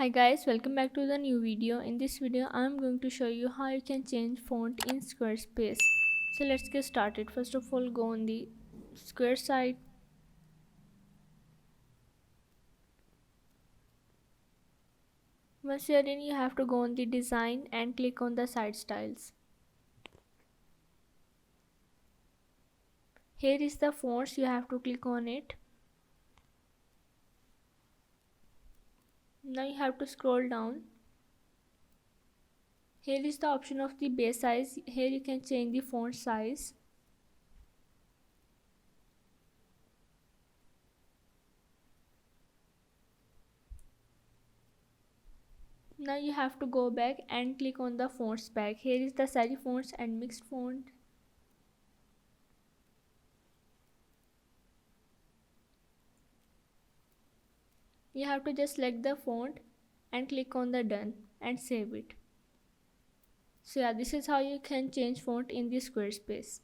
Hi guys, welcome back to the new video. In this video I am going to show you how you can change font in Squarespace. So let's get started. First of all, go on the Square site. Once you are in, you have to go on the design and click on the site styles. Here is the fonts, you have to click on it. Now you have to scroll down. Here is the option of the base size. Here you can change the font size. Now you have to go back and click on the fonts back. Here is the serif fonts and mixed font. You have to just select the font and click on the done and save it. So yeah, this is how you can change font in the Squarespace.